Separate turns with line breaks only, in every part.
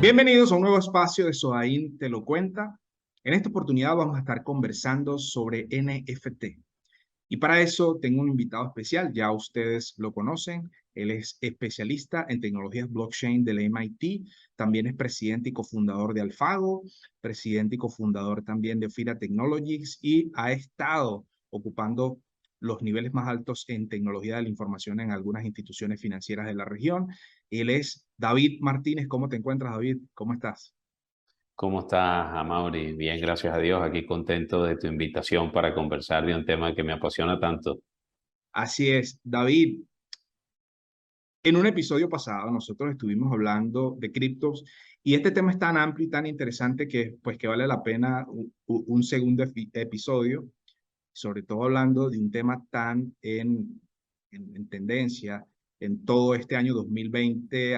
Bienvenidos a un nuevo espacio de Sodaín Te Lo Cuenta. En esta oportunidad vamos a estar conversando sobre NFT. Y para eso tengo un invitado especial, ya ustedes lo conocen. Él es especialista en tecnologías blockchain del MIT, también es presidente y cofundador de Alfago, presidente y cofundador también de Fira Technologies y ha estado ocupando los niveles más altos en tecnología de la información en algunas instituciones financieras de la región. Él es David Martínez. ¿Cómo te encuentras, David? ¿Cómo estás?
¿Cómo estás, Amaury? Bien, gracias a Dios. Aquí contento de tu invitación para conversar de un tema que me apasiona tanto.
Así es, David. En un episodio pasado nosotros estuvimos hablando de criptos y este tema es tan amplio y tan interesante que vale la pena un segundo episodio, sobre todo hablando de un tema tan en tendencia en todo este año 2020,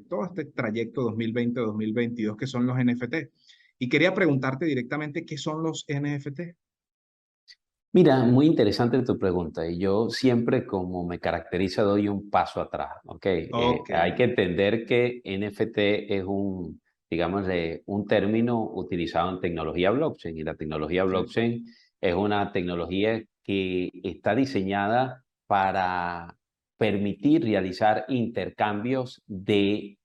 todo este trayecto 2020-2022 que son los NFT. Y quería preguntarte directamente qué son los NFT.
Mira, muy interesante tu pregunta y yo siempre como me caracteriza doy un paso atrás, ¿ok?
Ok,
Hay que entender que NFT es digámosle, un término utilizado en tecnología blockchain y la tecnología
ok,
blockchain es una tecnología que está diseñada para permitir realizar intercambios de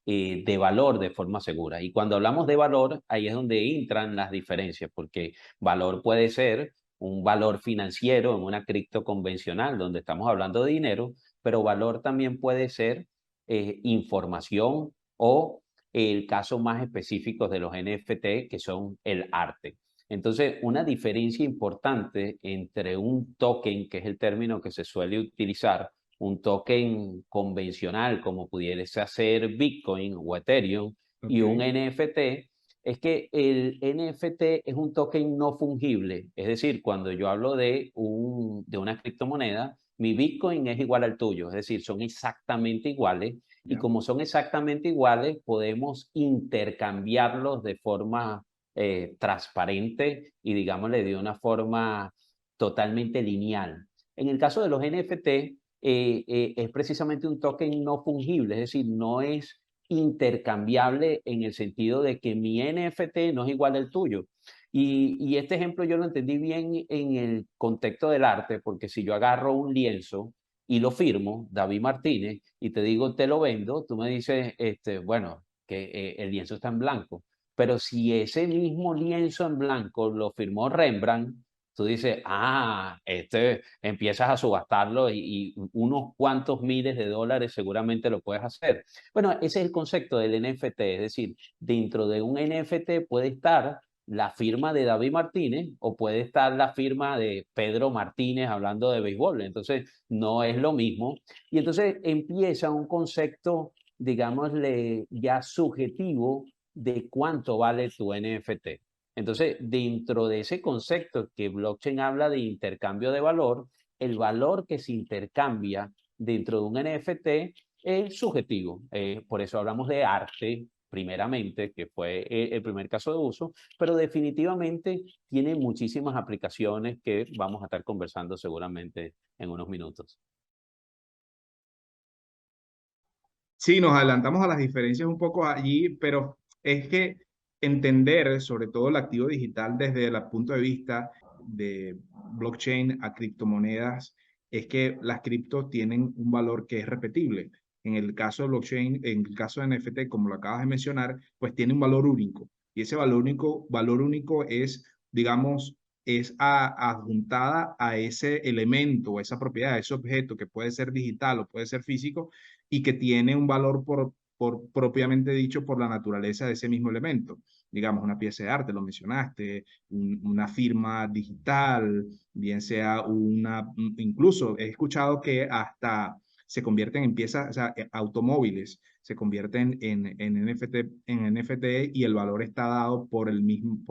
valor de forma segura. Y cuando hablamos de valor, ahí es donde entran las diferencias, porque valor puede ser un valor financiero en una cripto convencional donde estamos hablando de dinero, pero valor también puede ser información o el caso más específico de los NFT, que son el arte. Entonces, una diferencia importante entre un token, que es el término que se suele utilizar, un token convencional como pudiese ser Bitcoin o Ethereum, y un
ok.
NFT, es que el NFT es un token no fungible. Es decir, cuando yo hablo de una criptomoneda, mi Bitcoin es igual al tuyo. Es decir, son exactamente iguales. Y
Ya.
como son exactamente iguales, podemos intercambiarlos de forma transparente y, digámosle, de una forma totalmente lineal. En el caso de los NFT, es precisamente un token no fungible. Es decir, no es intercambiable en el sentido de que mi NFT no es igual al tuyo. Y este ejemplo yo lo entendí bien en el contexto del arte, porque si yo agarro un lienzo y lo firmo, David Martínez, y te digo, te lo vendo, tú me dices, bueno, que el lienzo está en blanco. Pero si ese mismo lienzo en blanco lo firmó Rembrandt, tú dices, empiezas a subastarlo y unos cuantos miles de dólares seguramente lo puedes hacer. Bueno, ese es el concepto del NFT, es decir, dentro de un NFT puede estar la firma de David Martínez o puede estar la firma de Pedro Martínez hablando de béisbol. Entonces, no es lo mismo. Y entonces empieza un concepto, digámosle, ya subjetivo de cuánto vale tu NFT. Entonces, dentro de ese concepto que blockchain habla de intercambio de valor, el valor que se intercambia dentro de un NFT es subjetivo. Por eso hablamos de arte, primeramente, que fue el primer caso de uso, pero definitivamente tiene muchísimas aplicaciones que vamos a estar conversando seguramente en unos minutos.
Sí, nos adelantamos a las diferencias un poco allí, pero es que entender sobre todo el activo digital desde el punto de vista de blockchain a criptomonedas es que las criptos tienen un valor que es repetible. En el caso de blockchain, en el caso de NFT, como lo acabas de mencionar, pues tiene un valor único. Y ese valor único es, digamos, adjuntada a ese elemento, a esa propiedad, a ese objeto que puede ser digital o puede ser físico y que tiene un valor por propiamente dicho por la naturaleza de ese mismo elemento. Digamos, una pieza de arte, lo mencionaste, una firma digital, bien sea incluso he escuchado que hasta se convierten en piezas, o sea, automóviles se convierten en NFT y el valor está dado por el mismo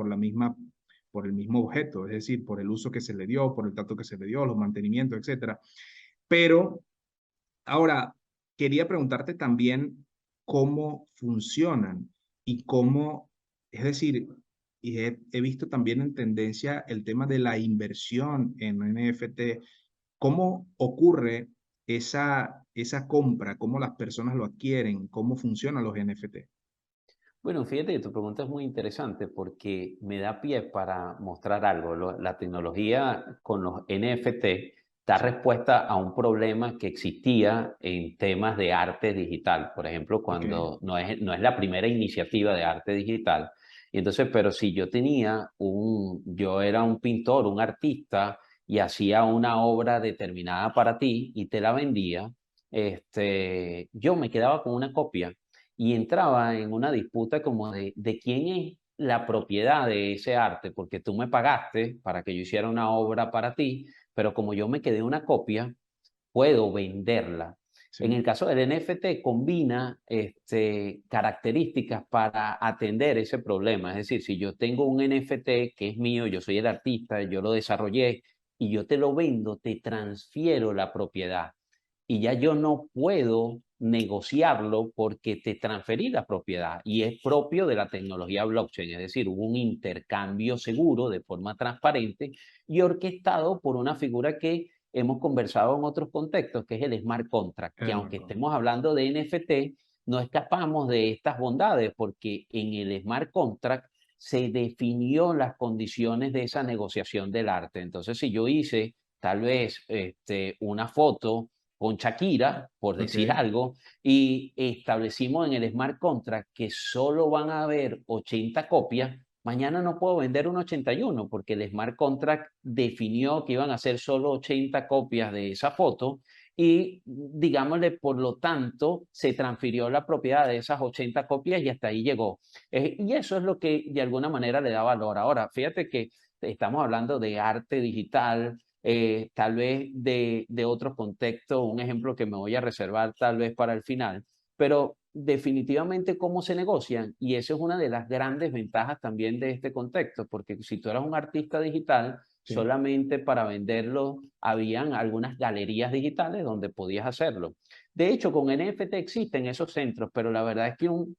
objeto, es decir, por el uso que se le dio, por el trato que se le dio, los mantenimientos, etcétera. Pero ahora, quería preguntarte también cómo funcionan y cómo, es decir, y he visto también en tendencia el tema de la inversión en NFT, cómo ocurre esa compra, cómo las personas lo adquieren, cómo funcionan los NFT.
Bueno, fíjate que tu pregunta es muy interesante porque me da pie para mostrar algo. La tecnología con los NFT da
Sí,
respuesta a un problema que existía en temas de arte digital. Por ejemplo,
ok,
cuando no es la primera iniciativa de arte digital. Y entonces, pero si yo era un pintor, un artista, y hacía una obra determinada para ti y te la vendía, yo me quedaba con una copia y entraba en una disputa como de quién es la propiedad de ese arte, porque tú me pagaste para que yo hiciera una obra para ti, pero como yo me quedé una copia, puedo venderla. En
sí,
el caso del NFT combina características para atender ese problema. Es decir, si yo tengo un NFT que es mío, yo soy el artista, yo lo desarrollé y yo te lo vendo, te transfiero la propiedad y ya yo no puedo negociarlo porque te transferí la propiedad y es propio de la tecnología blockchain, es decir, hubo un intercambio seguro de forma transparente y orquestado por una figura que hemos conversado en otros contextos, que es el smart contract, que
el
aunque
marco.
estemos hablando de NFT, no escapamos de estas bondades porque en el smart contract se definió las condiciones de esa negociación del arte. Entonces, si yo hice tal vez una foto con Shakira, por
Ok,
decir algo, y establecimos en el smart contract que solo van a haber 80 copias, mañana no puedo vender un 81 porque el smart contract definió que iban a ser solo 80 copias de esa foto y, digámosle, por lo tanto, se transfirió la propiedad de esas 80 copias y hasta ahí llegó. Y eso es lo que de alguna manera le da valor. Ahora, fíjate que estamos hablando de arte digital, tal vez de otros contextos, un ejemplo que me voy a reservar tal vez para el final, pero definitivamente cómo se negocian, y esa es una de las grandes ventajas también de este contexto, porque si tú eras un artista digital,
sí,
solamente para venderlo habían algunas galerías digitales donde podías hacerlo. De hecho, con NFT existen esos centros, pero la verdad es que un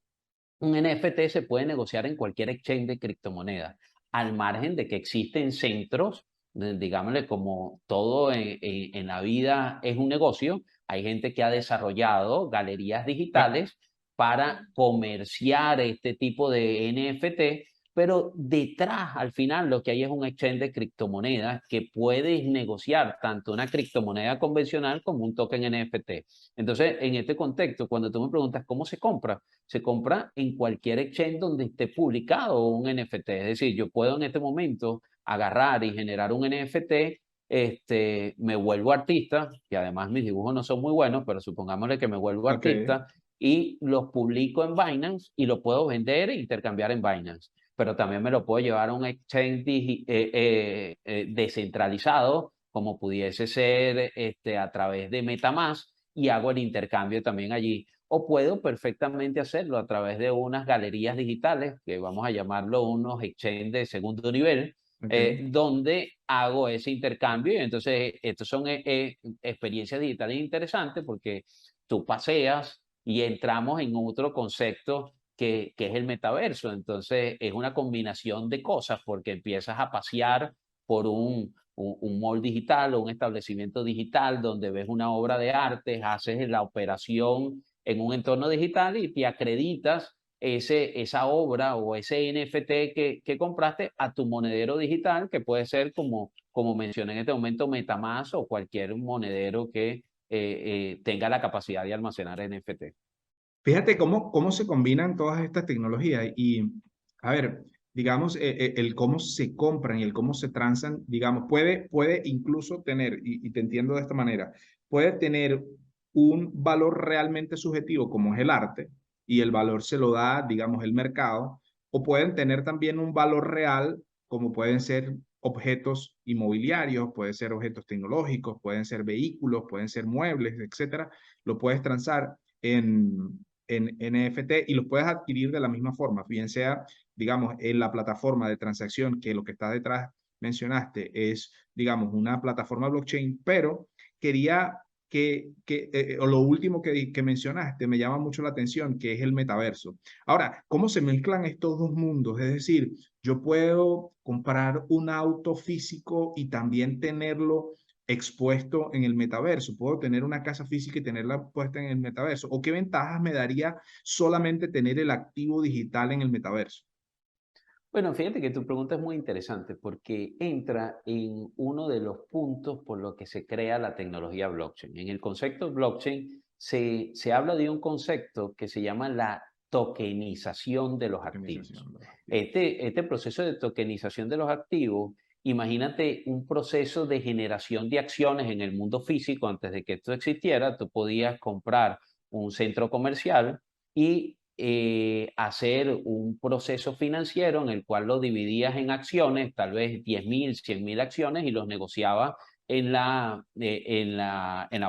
NFT se puede negociar en cualquier exchange de criptomonedas, al margen de que existen centros, digámosle, como todo en la vida es un negocio, hay gente que ha desarrollado galerías
ah,
digitales para comerciar este tipo de NFT, pero detrás, al final, lo que hay es un exchange de criptomonedas que puedes negociar tanto una criptomoneda convencional como un token NFT. Entonces, en este contexto, cuando tú me preguntas cómo se compra en cualquier exchange donde esté publicado un NFT. Es decir, yo puedo en este momento agarrar y generar un NFT, me vuelvo artista, que además mis dibujos no son muy buenos, pero supongámosle que me vuelvo
ok,
artista y los publico en Binance y lo puedo vender e intercambiar en Binance. Pero también me lo puedo llevar a un exchange descentralizado, como pudiese ser a través de MetaMask, y hago el intercambio también allí. O puedo perfectamente hacerlo a través de unas galerías digitales, que vamos a llamarlo unos exchange de segundo nivel,
ok.
donde hago ese intercambio. Y entonces, estos son experiencias digitales interesantes porque tú paseas y entramos en otro concepto que es el metaverso. Entonces, es una combinación de cosas porque empiezas a pasear por un mall digital o un establecimiento digital donde ves una obra de arte, haces la operación en un entorno digital y te acreditas esa obra o ese NFT que compraste a tu monedero digital, que puede ser como mencioné en este momento, MetaMask o cualquier monedero que tenga la capacidad de almacenar NFT.
Fíjate cómo se combinan todas estas tecnologías y, a ver, digamos, el cómo se compran y el cómo se transan, digamos, puede incluso tener, y te entiendo de esta manera, puede tener un valor realmente subjetivo como es el arte y el valor se lo da, digamos, el mercado, o pueden tener también un valor real como pueden ser objetos inmobiliarios, pueden ser objetos tecnológicos, pueden ser vehículos, pueden ser muebles, etcétera. Lo puedes transar en NFT y los puedes adquirir de la misma forma, bien sea, digamos, en la plataforma de transacción que lo que está detrás mencionaste es, digamos, una plataforma blockchain, pero quería o lo último que mencionaste me llama mucho la atención, que es el metaverso. Ahora, ¿cómo se mezclan estos dos mundos? Es decir, yo puedo comprar un auto físico y también tenerlo expuesto en el metaverso? ¿Puedo tener una casa física y tenerla puesta en el metaverso? ¿O qué ventajas me daría solamente tener el activo digital en el metaverso?
Bueno, fíjate que tu pregunta es muy interesante porque entra en uno de los puntos por los que se crea la tecnología blockchain. En el concepto de blockchain se habla de un concepto que se llama la tokenización de los activos.
Organización de los activos.
Este proceso de tokenización de los activos, imagínate un proceso de generación de acciones en el mundo físico. Antes de que esto existiera, tú podías comprar un centro comercial y hacer un proceso financiero en el cual lo dividías en acciones, tal vez 10.000, 100.000 acciones, y los negociabas en la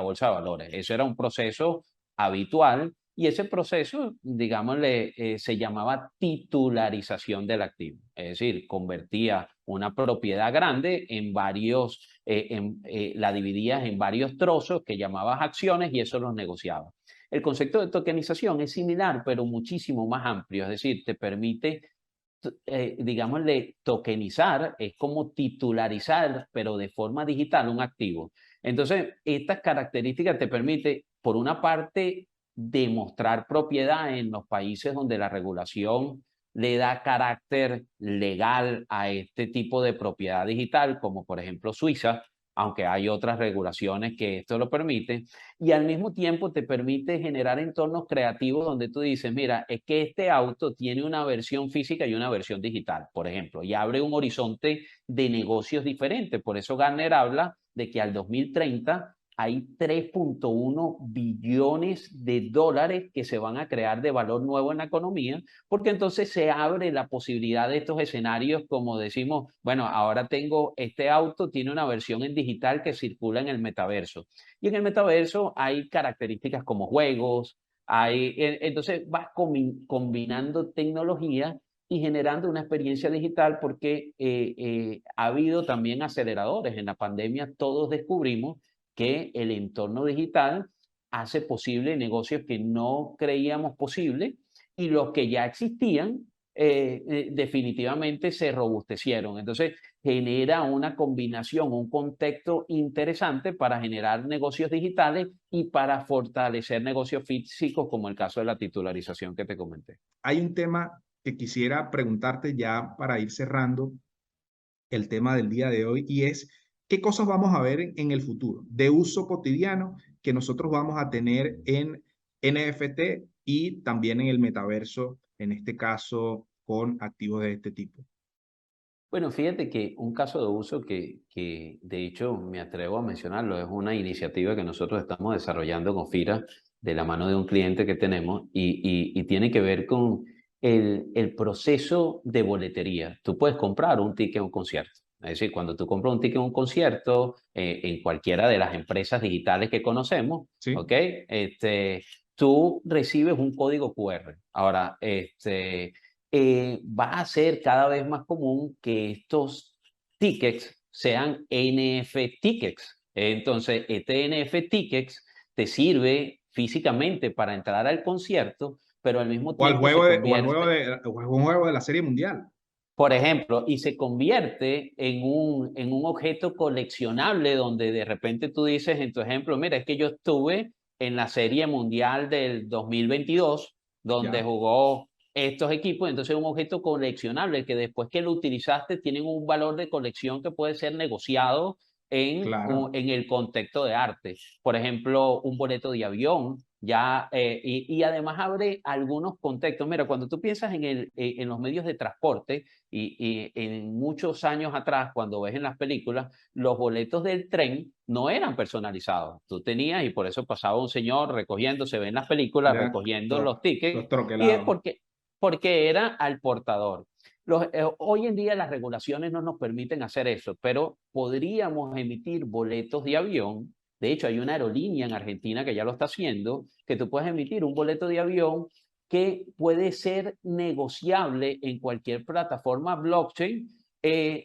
bolsa de valores. Eso era un proceso habitual y ese proceso, digámosle, se llamaba titularización del activo. Es decir, convertía una propiedad grande en varios, la dividías en varios trozos que llamabas acciones y eso los negociabas. El concepto de tokenización es similar, pero muchísimo más amplio. Es decir, te permite, digámosle, tokenizar, es como titularizar, pero de forma digital, un activo. Entonces, estas características te permite, por una parte, demostrar propiedad en los países donde la regulación le da carácter legal a este tipo de propiedad digital, como por ejemplo Suiza, aunque hay otras regulaciones que esto lo permiten, y al mismo tiempo te permite generar entornos creativos donde tú dices, mira, es que este auto tiene una versión física y una versión digital, por ejemplo, y abre un horizonte de negocios diferentes. Por eso Gartner habla de que al 2030 hay 3.1 billones de dólares que se van a crear de valor nuevo en la economía, porque entonces se abre la posibilidad de estos escenarios, como decimos, bueno, ahora tengo este auto, tiene una versión en digital que circula en el metaverso. Y en el metaverso hay características como juegos, entonces vas combinando tecnología y generando una experiencia digital porque ha habido también aceleradores. En la pandemia todos descubrimos que el entorno digital hace posible negocios que no creíamos posible y los que ya existían definitivamente se robustecieron. Entonces, genera una combinación, un contexto interesante para generar negocios digitales y para fortalecer negocios físicos, como el caso de la titularización que te comenté.
Hay un tema que quisiera preguntarte ya para ir cerrando el tema del día de hoy y es qué cosas vamos a ver en el futuro de uso cotidiano que nosotros vamos a tener en NFT y también en el metaverso, en este caso con activos de este tipo.
Bueno, fíjate que un caso de uso que de hecho me atrevo a mencionarlo, es una iniciativa que nosotros estamos desarrollando con FIRA de la mano de un cliente que tenemos y tiene que ver con el proceso de boletería. Tú puedes comprar un ticket a un concierto. Es decir, cuando tú compras un ticket a un concierto en cualquiera de las empresas digitales que conocemos, ¿ok?
¿Sí?
Tú recibes un código QR. Ahora, va a ser cada vez más común que estos tickets sean NFT tickets. Entonces, este NFT tickets te sirve físicamente para entrar al concierto, pero al mismo
O al
tiempo se
juego o al
convierte,
o al juego de la Serie Mundial.
por ejemplo, y se convierte en un objeto coleccionable donde de repente tú dices en tu ejemplo, mira, es que yo estuve en la Serie Mundial del 2022, donde
Ya,
jugó estos equipos, entonces es un objeto coleccionable que después que lo utilizaste tienen un valor de colección que puede ser negociado
claro.
en el contexto de arte. Por ejemplo, un boleto de avión, ya, y además abre algunos contextos. Mira, cuando tú piensas en los medios de transporte, y en muchos años atrás, cuando ves en las películas, los boletos del tren no eran personalizados. Tú tenías, y por eso pasaba un señor recogiendo, se ve en las películas,
Ya,
recogiendo los tickets,
los
y es
troquelados.
porque era al portador. Hoy en día las regulaciones no nos permiten hacer eso, pero podríamos emitir boletos de avión. De hecho, hay una aerolínea en Argentina que ya lo está haciendo, que tú puedes emitir un boleto de avión que puede ser negociable en cualquier plataforma blockchain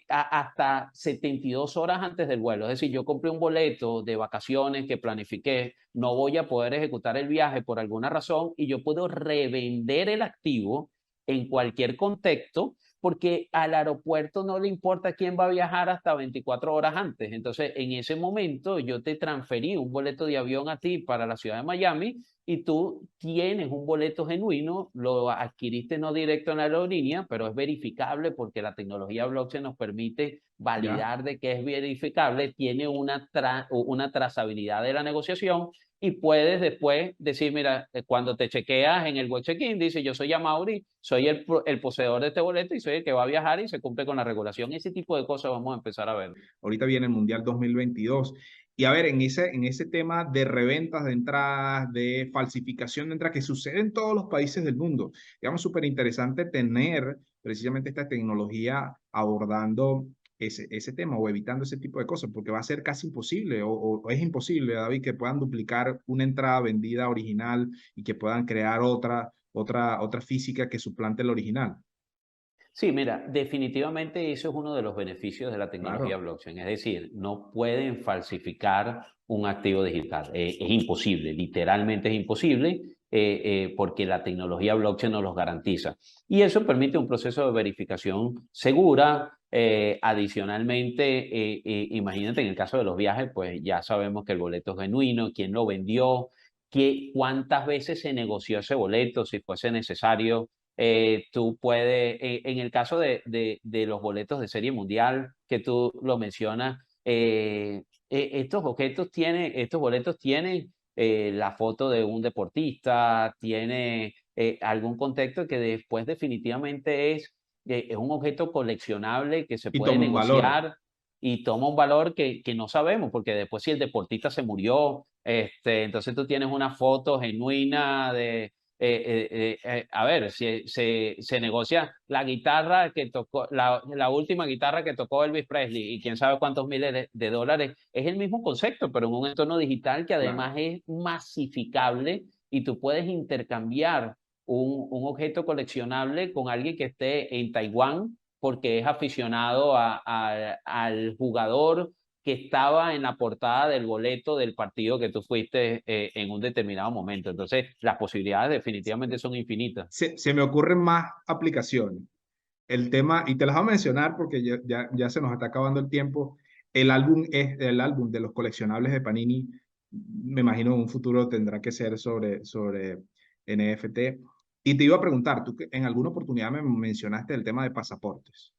hasta 72 horas antes del vuelo. Es decir, yo compré un boleto de vacaciones que planifiqué, no voy a poder ejecutar el viaje por alguna razón y yo puedo revender el activo en cualquier contexto porque al aeropuerto no le importa quién va a viajar hasta 24 horas antes. Entonces, en ese momento yo te transferí un boleto de avión a ti para la ciudad de Miami y tú tienes un boleto genuino, lo adquiriste no directo en la aerolínea, pero es verificable porque la tecnología blockchain nos permite
¿Ya?
validar de que es verificable, tiene una trazabilidad de la negociación y puedes después decir, mira, cuando te chequeas en el web check-in, dice, yo soy Amaury, soy el poseedor de este boleto y soy el que va a viajar y se cumple con la regulación. Ese tipo de cosas vamos a empezar a ver.
Ahorita viene el Mundial 2022. Y a ver, en ese tema de reventas de entradas, de falsificación de entradas, que sucede en todos los países del mundo, digamos, súper interesante tener precisamente esta tecnología abordando ese tema o evitando ese tipo de cosas, porque va a ser casi imposible o es imposible, David, que puedan duplicar una entrada vendida original y que puedan crear otra física que suplante la original.
Sí, mira, definitivamente eso es uno de los beneficios de la tecnología
Claro,
blockchain. Es decir, no pueden falsificar un activo digital. Es imposible, literalmente es imposible, porque la tecnología blockchain nos los garantiza. Y eso permite un proceso de verificación segura. Adicionalmente, imagínate en el caso de los viajes, pues ya sabemos que el boleto es genuino, quién lo vendió, cuántas veces se negoció ese boleto, si fuese necesario. Tú puedes, en el caso de los boletos de serie mundial que tú lo mencionas, estos boletos tienen la foto de un deportista, tiene algún contexto que después definitivamente es un objeto coleccionable que se
y
puede
toma un valor.
negociar y toma un valor que no sabemos, porque después si el deportista se murió, entonces tú tienes una foto genuina de a ver, se negocia la guitarra que tocó, la última guitarra que tocó Elvis Presley y quién sabe cuántos miles de dólares. Es el mismo concepto, pero en un entorno digital que
Claro.
además es masificable y tú puedes intercambiar un objeto coleccionable con alguien que esté en Taiwán porque es aficionado al jugador que estaba en la portada del boleto del partido que tú fuiste en un determinado momento. Entonces, las posibilidades definitivamente son infinitas.
Se me ocurren más aplicaciones. El tema, y te las voy a mencionar porque ya se nos está acabando el tiempo. El álbum es el álbum de los coleccionables de Panini. Me imagino en un futuro tendrá que ser sobre NFT. Y te iba a preguntar, tú que en alguna oportunidad me mencionaste el tema de pasaportes.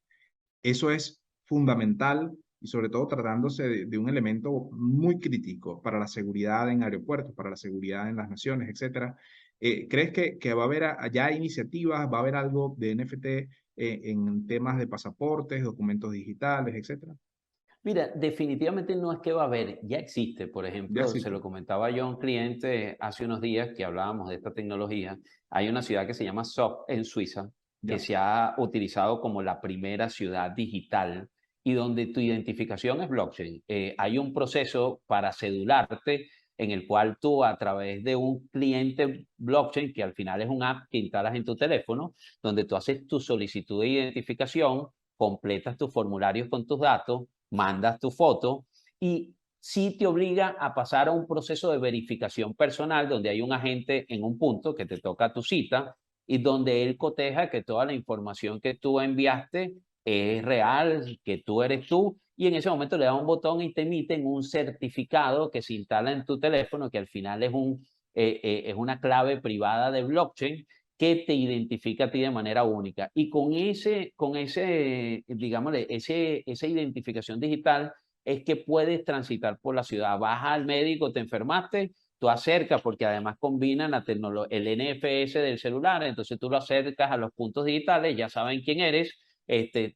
Eso es fundamental y sobre todo tratándose de un elemento muy crítico para la seguridad en aeropuertos, para la seguridad en las naciones, etcétera. ¿Crees que va a haber allá iniciativas, va a haber algo de NFT en temas de pasaportes, documentos digitales, etcétera?
Mira, definitivamente no es que va a haber, ya existe. Por
Ya
ejemplo, se
existe.
lo comentaba yo a un cliente hace unos días que hablábamos de esta tecnología. Hay una ciudad que se llama Zug en Suiza, que
Ya.
se ha utilizado como la primera ciudad digital y donde tu identificación es blockchain. Hay un proceso para cedularte en el cual tú a través de un cliente blockchain, que al final es un app que instalas en tu teléfono, donde tú haces tu solicitud de identificación, completas tus formularios con tus datos, mandas tu foto y sí te obliga a pasar a un proceso de verificación personal donde hay un agente en un punto que te toca tu cita y donde él coteja que toda la información que tú enviaste es real, que tú eres tú, y en ese momento le da un botón y te emiten un certificado que se instala en tu teléfono, que al final es una clave privada de blockchain que te identifica a ti de manera única. Y digámosle, esa identificación digital es que puedes transitar por la ciudad. Vas al médico, te enfermaste, tú acercas, porque además combinan el NFS del celular, entonces tú lo acercas a los puntos digitales, ya saben quién eres,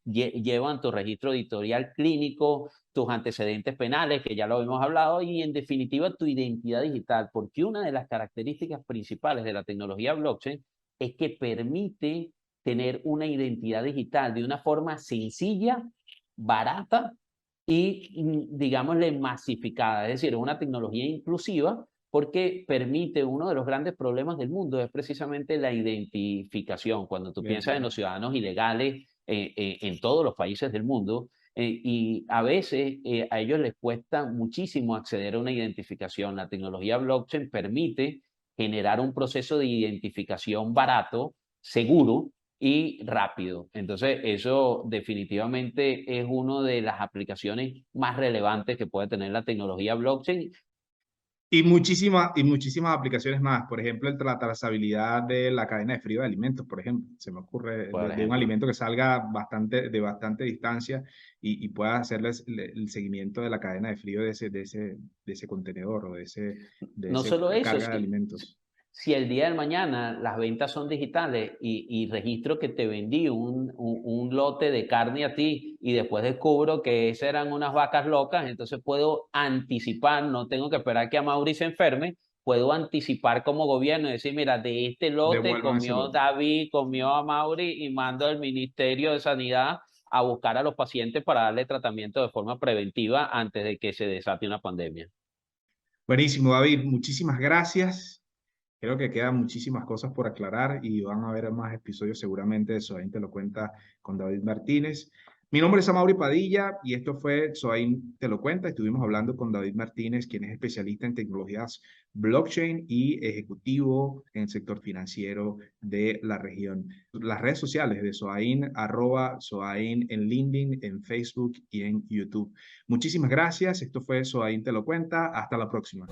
llevan tu registro editorial clínico, tus antecedentes penales, que ya lo hemos hablado, y en definitiva tu identidad digital, porque una de las características principales de la tecnología blockchain es que permite tener una identidad digital de una forma sencilla, barata y, digámosle, masificada. Es decir, es una tecnología inclusiva porque permite uno de los grandes problemas del mundo, es precisamente la identificación. Cuando tú piensas en los ciudadanos ilegales en todos los países del mundo, y a veces a ellos les cuesta muchísimo acceder a una identificación. La tecnología blockchain permite generar un proceso de identificación barato, seguro, y rápido. Entonces, eso definitivamente es una de las aplicaciones más relevantes que puede tener la tecnología blockchain.
Y muchísimas aplicaciones más. Por ejemplo, la trazabilidad de la cadena de frío de alimentos, por ejemplo. Se me ocurre
Por
de un
ejemplo.
alimento que salga de bastante distancia y pueda hacerles el seguimiento de la cadena de frío de ese contenedor o de
No
ese
solo eso,
carga de alimentos.
si el día de mañana las ventas son digitales y registro que te vendí un lote de carne a ti y después descubro que esas eran unas vacas locas, entonces puedo anticipar, no tengo que esperar que a Mauri se enferme, puedo anticipar como gobierno y decir, mira, de este lote
Devuelvan ese
comió
lote.
David, comió a Mauri y mando al Ministerio de Sanidad a buscar a los pacientes para darle tratamiento de forma preventiva antes de que se desate una pandemia.
Buenísimo, David. Muchísimas gracias. Creo que quedan muchísimas cosas por aclarar y van a haber más episodios seguramente de Soain Te Lo Cuenta con David Martínez. Mi nombre es Amaury Padilla y esto fue Soain Te Lo Cuenta. Estuvimos hablando con David Martínez, quien es especialista en tecnologías blockchain y ejecutivo en el sector financiero de la región. Las redes sociales de Soain, @Soain en LinkedIn, en Facebook y en YouTube. Muchísimas gracias. Esto fue Soain Te Lo Cuenta. Hasta la próxima.